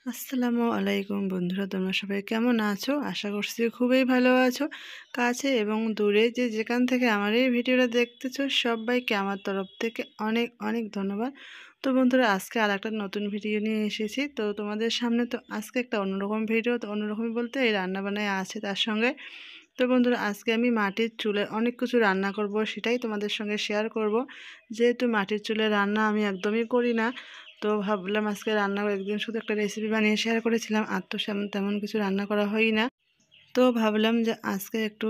আসসালামু আলাইকুম বন্ধুরা, তোমরা সবাই কেমন আছো? আশা করছি খুবই ভালো আছো। কাছে এবং দূরে যে যেখান থেকে আমার এই ভিডিওটা দেখতেছো সবাইকে আমার তরফ থেকে অনেক অনেক ধন্যবাদ। তো বন্ধুরা, আজকে আর একটা নতুন ভিডিও নিয়ে এসেছি। তো তোমাদের সামনে তো আজকে একটা অন্যরকম ভিডিও, তো অন্যরকম বলতে এই রান্নাবান্নায় আছে তার সঙ্গে। তো বন্ধুরা, আজকে আমি মাটির চুলে অনেক কিছু রান্না করব, সেটাই তোমাদের সঙ্গে শেয়ার করব। যেহেতু মাটির চুলে রান্না আমি একদমই করি না, তো ভাবলাম আজকে রান্না একদিন শুধু একটা রেসিপি বানিয়ে শেয়ার করেছিলাম, আর তো তেমন কিছু রান্না করা হয়ই না। তো ভাবলাম যে আজকে একটু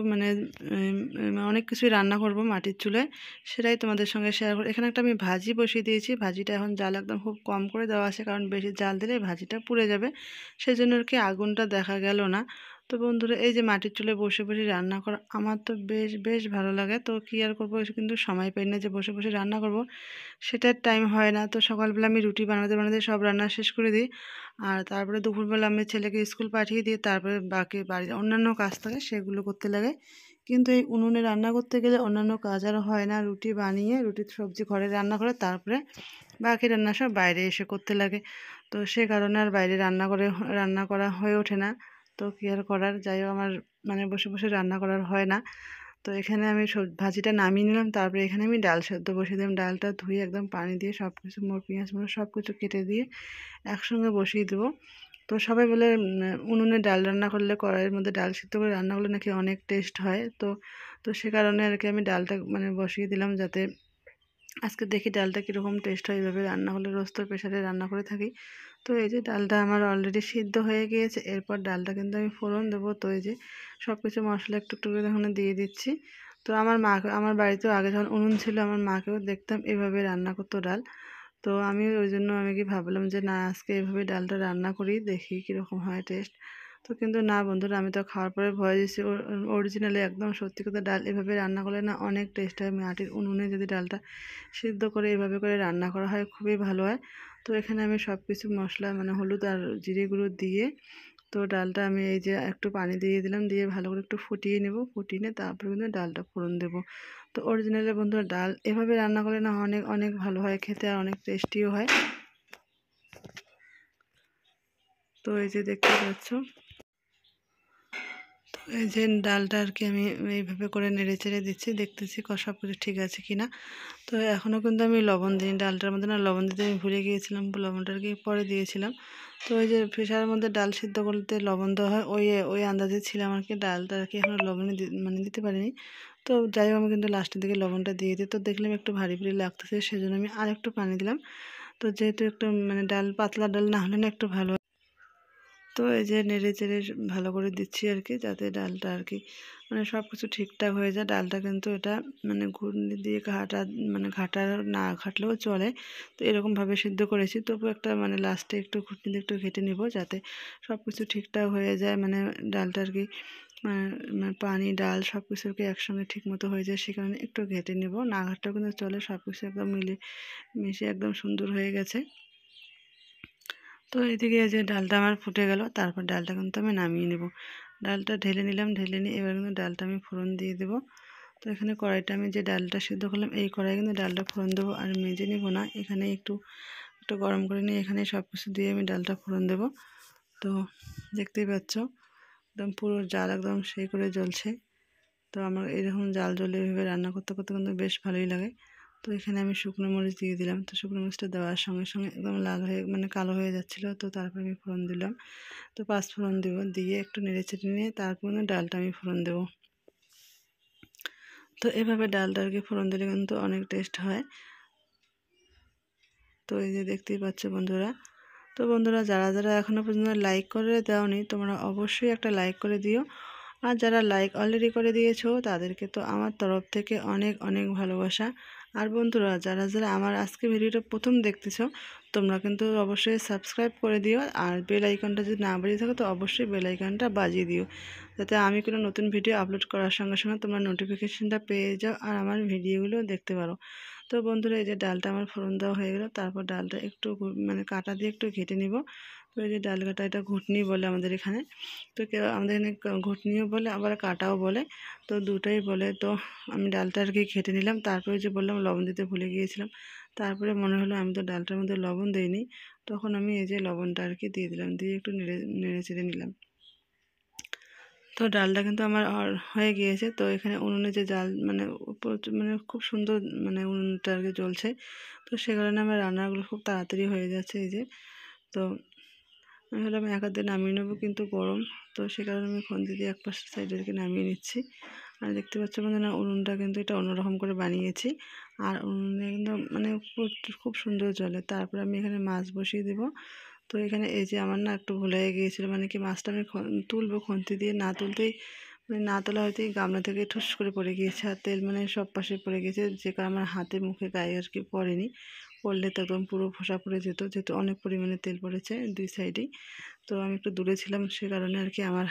অনেক কিছুই রান্না করব মাটির চুলায়, সেটাই তোমাদের সঙ্গে শেয়ার করব। এখানে একটা আমি ভাজি বসিয়ে দিয়েছি। ভাজিটা এখন জাল একদম খুব কম করে দেওয়া আছে, কারণ বেশি জাল দিলে ভাজিটা পুড়ে যাবে, সেই জন্য আর কি আগুনটা দেখা গেল না। তো বন্ধুরা, এই যে মাটির চুলায় বসে বসে রান্না করা আমার তো বেশ বেশ ভালো লাগে। তো কী আর করবো, কিন্তু সময় পাই না যে বসে বসে রান্না করব, সেটার টাইম হয় না। তো সকালবেলা আমি রুটি বানাতে বানাতে সব রান্না শেষ করে দিই, আর তারপরে দুপুরবেলা আমি ছেলেকে স্কুল পাঠিয়ে দিয়ে তারপরে বাকি বাড়ির অন্যান্য কাজ থাকে সেগুলো করতে লাগে। কিন্তু এই উনুনে রান্না করতে গেলে অন্যান্য কাজ আর হয় না। রুটি বানিয়ে রুটির সবজি ঘরে রান্না করে তারপরে বাকি রান্না সব বাইরে এসে করতে লাগে। তো সে কারণে আর বাইরে রান্না করা হয়ে ওঠে না। তো কী আর করার, যাই হোক আমার বসে বসে রান্না করার হয় না। তো এখানে আমি ভাজিটা নামিয়ে নিলাম, তারপরে এখানে আমি ডাল সেদ্ধ বসিয়ে দিলাম। ডালটা ধুয়ে একদম পানি দিয়ে সব কিছু পেঁয়াজ সব কিছু কেটে দিয়ে একসঙ্গে বসিয়ে দেবো। তো সবাই বলে উনুনে ডাল রান্না করলে, কড়াইয়ের মধ্যে ডাল সিদ্ধ করে রান্না করলে নাকি অনেক টেস্ট হয়। তো তো সে কারণে আর কি আমি ডালটা বসিয়ে দিলাম, যাতে আজকে দেখি ডালটা কীরকম টেস্ট হয়। এইভাবে রান্না করলে, রোজ তো প্রেশারে রান্না করে থাকি। তো এই যে ডালটা আমার অলরেডি সিদ্ধ হয়ে গিয়েছে। এরপর ডালটা কিন্তু আমি ফোড়ন দেবো। তো এই যে সব কিছু মশলা একটু একটু করে ওখানে দিয়ে দিচ্ছি। তো আমার বাড়িতেও আগে যখন উনুন ছিল, আমার মাকেও দেখতাম এভাবে রান্না করতো ডাল। তো ওই জন্য আমি কি ভাবলাম যে না, আজকে এভাবে ডালটা রান্না করি, দেখি কীরকম হয় টেস্ট। তো কিন্তু না বন্ধুরা, আমি তো খাওয়ার পরে ভয় দিয়েছি। অরিজিনালি একদম সত্যি কথা, ডাল এভাবে রান্না করলে না অনেক টেস্ট হয়। মাটির উনুনে যদি ডালটা সিদ্ধ করে এভাবে করে রান্না করা হয়, খুবই ভালো হয়। তো এখানে আমি সব কিছু মশলা হলুদ আর জিরে গুঁড়ো দিয়ে, তো ডালটা আমি এই যে একটু পানি দিয়ে দিলাম, দিয়ে ভালো করে একটু ফুটিয়ে নেব। ফুটিয়ে নিয়ে তারপরে কিন্তু ডালটা ফোড়ন দেবো। তো অরিজিনালি বন্ধুরা, ডাল এভাবে রান্না করলে না অনেক অনেক ভালো হয় খেতে, আর অনেক টেস্টিও হয়। তো এই যে দেখতে পাচ্ছ, এই যে ডালটা আর কি আমি এইভাবে করে নেড়ে চেড়ে দিচ্ছি, দেখতেছি সব কিছু ঠিক আছে কিনা। তো এখনও কিন্তু আমি লবণ দিই, ডালটার মধ্যে না লবণ দিতে আমি ভুলে গিয়েছিলাম, লবণটা আর কি পরে দিয়েছিলাম। তো ওই যে প্রেশারের মধ্যে ডাল সিদ্ধ করতে লবণ দেওয়া হয়, ওই আন্দাজে ছিলাম আর কি। ডালটা আর কি এখনও লবণে দিতে পারিনি। তো যাই হোক, আমি কিন্তু লাস্টের দিকে লবণটা দিয়ে দিই। তো দেখলাম একটু ভারী ভারী লাগতেছে, সেজন্য আমি আর একটু পানি দিলাম। তো যেহেতু একটু ডাল পাতলা ডাল না হলে না একটু ভালো। তো এই যে নেড়ে চেড়ে ভালো করে দিচ্ছি আর কি, যাতে ডালটা আর কি সব কিছু ঠিকঠাক হয়ে যায়। ডালটা কিন্তু এটা ঘুর্ণি দিয়ে ঘাটা না ঘাটলেও চলে। তো এরকমভাবে সিদ্ধ করেছি, তবু একটা লাস্টে একটু ঘুটনি দিয়ে একটু ঘেটে নেব, যাতে সব কিছু ঠিকঠাক হয়ে যায়। ডালটা আর কি পানি ডাল সব কিছু আর কি একসঙ্গে ঠিক মতো হয়ে যায়, সে কারণে একটু ঘেটে নেব। না ঘাটলেও কিন্তু চলে, সব কিছু একদম মিশে একদম সুন্দর হয়ে গেছে। তো এদিকে যে ডালটা আমার ফুটে গেল, তারপর ডালটা কিন্তু আমি নামিয়ে নেব। ডালটা ঢেলে নিলাম, ঢেলে নিয়ে এবার কিন্তু ডালটা আমি ফোড়ন দিয়ে দেবো। তো এখানে কড়াইটা আমি যে ডালটা সিদ্ধ করলাম, এই কড়াই কিন্তু ডালটা ফোড়ন দেবো, আর মেজে নেবো না। এখানে একটু একটু গরম করে নিয়ে এখানে সব কিছু দিয়ে আমি ডালটা ফোড়ন দেবো। তো দেখতেই পাচ্ছ, একদম পুরো জাল একদম সেই করে জ্বলছে। তো আমার এরকম জাল জ্বলে এভাবে রান্না করতে করতে কিন্তু বেশ ভালোই লাগে। তো এখানে আমি শুকনো মরিচ দিয়ে দিলাম। তো শুকনো মরিচটা দেওয়ার সঙ্গে সঙ্গে একদম লাল হয়ে কালো হয়ে যাচ্ছিলো। তো তারপরে আমি ফোড়ন দিলাম। তো 5 ফোড়ন দেবো, দিয়ে একটু নেড়ে চেড়ে নিয়ে তারপর ডালটা আমি ফোড়ন দেবো। তো এভাবে ডালটা আর কি ফোড়ন দিলে কিন্তু অনেক টেস্ট হয়। তো এই যে দেখতেই পাচ্ছ বন্ধুরা। তো বন্ধুরা, যারা যারা এখনও পর্যন্ত লাইক করে দাওনি, তোমরা অবশ্যই একটা লাইক করে দিও। আর যারা লাইক অলরেডি করে দিয়েছো, তাদেরকে তো আমার তরফ থেকে অনেক অনেক ভালোবাসা। আর বন্ধুরা, যারা যারা আমার আজকে ভিডিওটা প্রথম দেখতেছো, তোমরা কিন্তু অবশ্যই সাবস্ক্রাইব করে দিও। আর বেল আইকনটা যদি না বাজিয়ে থাকো, তো অবশ্যই বেল আইকনটা বাজিয়ে দিও, যাতে আমি কোনো নতুন ভিডিও আপলোড করার সঙ্গে সঙ্গে তোমরা নোটিফিকেশানটা পেয়ে যাও আর আমার ভিডিওগুলো দেখতে পারো। তো বন্ধুরা, এই যে ডালটা আমার ফোড়ন দেওয়া হয়ে গেল, তারপর ডালটা একটু কাঁটা দিয়ে একটু ঘেটে নিব। তো এই যে ডাল কাটা, এটা ঘুটনি বলে আমাদের এখানে। তো কেউ আমাদের এখানে ঘুটনিও বলে, আবার কাটাও বলে, তো দুটাই বলে। তো আমি ডালটা আর কি ঘেটে নিলাম। তারপরে যে বললাম লবণ দিতে ভুলে গিয়েছিলাম, তারপরে মনে হলো আমি তো ডালটার মধ্যে লবণ দিইনি। তখন আমি এই যে লবণটা আর কি দিয়ে দিলাম, দিয়ে একটু নেড়ে নেড়ে চেড়ে নিলাম। তো ডালটা কিন্তু আমার হয়ে গিয়েছে। তো এখানে উনুনে যে জাল মানে মানে খুব সুন্দর মানে উনুনটা আর কি জ্বলছে, তো সে কারণে আমার রান্নাগুলো খুব তাড়াতাড়ি হয়ে যাচ্ছে। এই যে তো আমি ভাবলাম এক হাতে নামিয়ে নেবো, কিন্তু গরম, তো সে কারণে আমি খুন্তি দিয়ে এক পাশ সাইডে আর কি নামিয়ে নিচ্ছি। আর দেখতে পাচ্ছ মানে না, উনুনটা কিন্তু এটা অন্যরকম করে বানিয়েছি, আর উনুনে কিন্তু মানে খুব সুন্দর জ্বলে। তারপরে আমি এখানে মাছ বসিয়ে দেবো। তো এখানে এই যে আমার না একটু ভুল হয়ে গিয়েছিলো, মানে কি মাছটা আমি তুলবো, খুন্তি দিয়ে না তুলতেই মানে না তোলা হয়তেই গামলা থেকে ঠুস করে পড়ে গিয়েছে, আর তেল মানে সব পাশে পড়ে গিয়েছে, যে কারণে আমার হাতে মুখে গায়ে আর কি পড়েনি। পড়লে তো একদম পুরো ফোসা পড়ে যেত, যেহেতু অনেক পরিমাণে তেল পড়েছে দুই সাইডেই। তো আমি একটু দূরে ছিলাম, সে কারণে আর কি আমার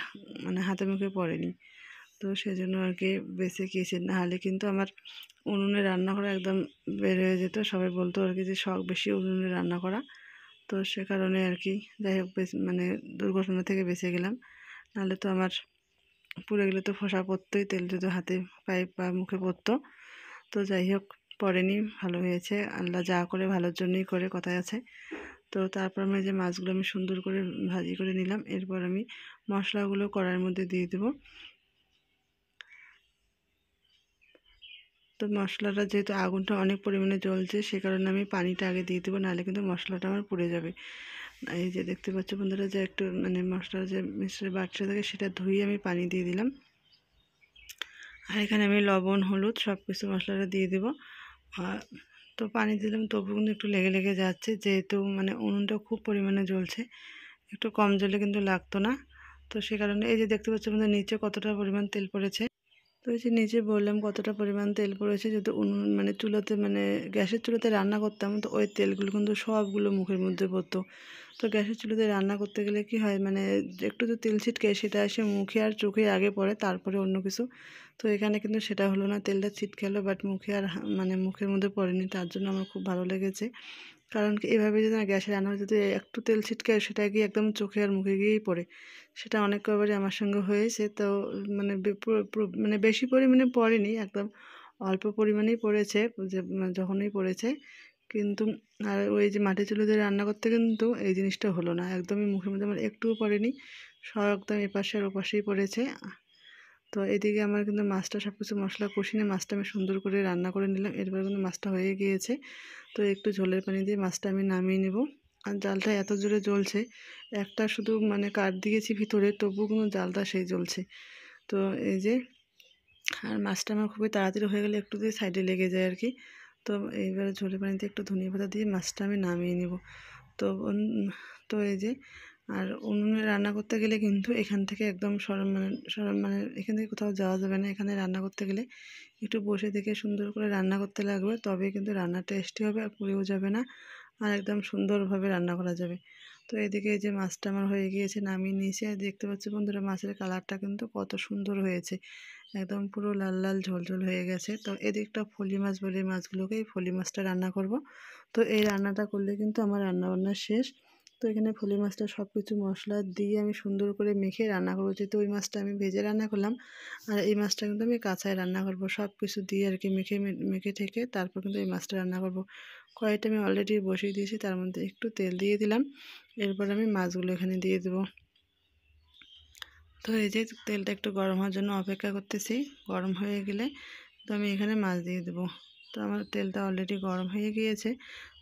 মানে হাতে মুখে পড়েনি। তো সেজন্য আর কি বেঁচে গিয়েছে, নাহলে কিন্তু আমার উনুনে রান্না করা একদম বের হয়ে যেত। সবাই বলতো আর কি যে শখ বেশি উনুনে রান্না করা। তো সে কারণে আর কি যাই হোক মানে দুর্ঘটনা থেকে বেঁচে গেলাম, নাহলে তো আমার পুড়ে গেলে তো ফোসা পড়তোই, তেল যদি হাতে পায়ে বা মুখে পড়তো। তো যাই হোক, পড়েনি, ভালো হয়েছে, আল্লাহ যা করে ভালোর জন্যই করে, কথায় আছে। তো তারপর আমি যে মাছগুলো আমি সুন্দর করে ভাজি করে নিলাম। এরপর আমি মশলাগুলো কড়াইয়ের মধ্যে দিয়ে দেবো। তো মশলাটা যেহেতু আগুনটা অনেক পরিমাণে জ্বলছে, সে কারণে আমি পানিটা আগে দিয়ে দেবো, নাহলে কিন্তু মশলাটা আমার পুড়ে যাবে। এই যে দেখতে পাচ্ছ বন্ধুরা, যে একটু মানে মশলার যে মিশ্রের বাটটা থাকে সেটা ধুয়ে আমি পানি দিয়ে দিলাম। আর এখানে আমি লবণ হলুদ সব কিছু মশলাটা দিয়ে দেবো। তো পানি দিলাম, তবু কিন্তু একটু লেগে লেগে যাচ্ছে, যেহেতু মানে উনুনটা খুব পরিমাণে জ্বলছে, একটু কম জ্বলে কিন্তু লাগতো না। তো সে কারণে এই যে দেখতে পাচ্ছ আমাদের নিচে কতটা পরিমাণ তেল পড়েছে। তো এই যে নিচে বললাম কতটা পরিমাণ তেল পড়েছে, যেহেতু উনুন মানে চুলাতে মানে গ্যাসের চুলাতে রান্না করতাম, তো ওই তেলগুলো কিন্তু সবগুলো মুখের মধ্যে পড়তো। তো গ্যাসের চুলাতে রান্না করতে গেলে কি হয়, মানে একটু তো তেল ছিটকে সেটা এসে মুখে আর চোখে আগে পড়ে, তারপরে অন্য কিছু। তো এখানে কিন্তু সেটা হলো না, তেলটা ছিটকে বাট মুখে আর মানে মুখের মধ্যে পড়েনি, তার জন্য আমার খুব ভালো লেগেছে। কারণ কি এভাবে যদি না গ্যাসে রান্না যদি একটু তেল ছিটকায়, সেটা গিয়ে একদম চোখে আর মুখে গিয়েই পড়ে। সেটা অনেক কবারই আমার সঙ্গে হয়েছে। তো মানে মানে বেশি পরিমাণে পড়েনি, একদম অল্প পরিমাণেই পড়েছে, যে যখনই পড়েছে। কিন্তু আর ওই যে মাটির চুলাতে রান্না করতে কিন্তু এই জিনিসটা হলো না, একদমই মুখের মধ্যে আমার একটুও পড়েনি, সব একদম এপাশে আর ওপাশেই পড়েছে। তো এদিকে আমার কিন্তু মাছটা সব কিছু মশলা কষিয়ে নিয়ে মাছটা আমি সুন্দর করে রান্না করে নিলাম। এরপর কিন্তু মাছটা হয়ে গিয়েছে। তো একটু ঝোলের পানি দিয়ে মাছটা আমি নামিয়ে নেব। আর জালটা এত জোরে জ্বলছে, একটা শুধু মানে কাঠ দিয়েছি ভিতরে, তবুও কিন্তু জালটা সেই জ্বলছে। তো এই যে, আর মাছটা আমার খুবই তাড়াতাড়ি হয়ে গেলে একটু দিয়ে সাইডে লেগে যায় আর কি। তো এইবারে ঝোলের পানিতে একটু ধনিয়া পাতা দিয়ে মাছটা আমি নামিয়ে নেব। তো তো এই যে, আর উনুনে রান্না করতে গেলে কিন্তু এখান থেকে একদম সরম মানে এখান থেকে কোথাও যাওয়া যাবে না। এখানে রান্না করতে গেলে একটু বসে থেকে সুন্দর করে রান্না করতে লাগবে, তবে কিন্তু রান্না টেস্টি হবে, আর পুড়েও যাবে না, আর একদম সুন্দরভাবে রান্না করা যাবে। তো এদিকে এই যে মাছটা আমার হয়ে গিয়েছে, নামিয়ে নিয়েছি। আর দেখতে পাচ্ছি বন্ধুরা, মাছের কালারটা কিন্তু কত সুন্দর হয়েছে, একদম পুরো লাল লাল ঝোলঝোল হয়ে গেছে। তো এদিকটা ফলি মাছ বলে, মাছগুলোকে এই ফলি মাছটা রান্না করব। তো এই রান্নাটা করলে কিন্তু আমার রান্নাবান্না শেষ। তো এখানে ফলি মাছটা সব কিছু মশলা দিয়ে আমি সুন্দর করে মেখে রান্না করবো, যেহেতু ওই মাছটা আমি ভেজে রান্না করলাম, আর এই মাছটা কিন্তু আমি কাঁচায় রান্না করব, সব কিছু দিয়ে আর কি মেখে মেখে ঠেকে তারপর কিন্তু এই মাছটা রান্না করব। কড়াইটা আমি অলরেডি বসিয়ে দিয়েছি, তার মধ্যে একটু তেল দিয়ে দিলাম। এরপর আমি মাছগুলো এখানে দিয়ে দেবো। তো এই যে তেলটা একটু গরম হওয়ার জন্য অপেক্ষা করতেছি, গরম হয়ে গেলে তো আমি এখানে মাছ দিয়ে দেবো। তো আমার তেলটা অলরেডি গরম হয়ে গিয়েছে।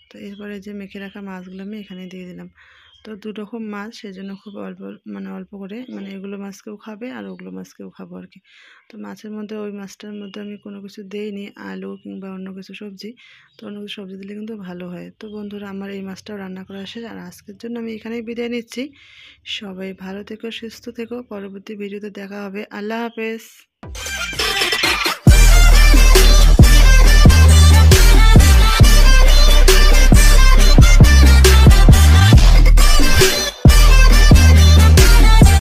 তো এরপরে যে মেখে রাখা মাছগুলো আমি এখানে দিয়ে দিলাম। তো দুরকম মাছ, সেজন্য খুব অল্প মানে অল্প করে, মানে এগুলো মাছকেও খাবে আর ওগুলো মাছকেও খাবো আর কি। তো মাছের মধ্যে ওই মাছটার মধ্যে আমি কোনো কিছু দিইনি, আলু কিংবা অন্য কিছু সবজি। তো অন্য কিছু সবজি দিলে কিন্তু ভালো হয়। তো বন্ধুরা, আমার এই মাছটাও রান্না করা শেষ, আর আজকের জন্য আমি এখানেই বিদায় নিচ্ছি। সবাই ভালো থেকো, সুস্থ থেকো, পরবর্তী ভিডিওতে দেখা হবে। আল্লাহ হাফেজ।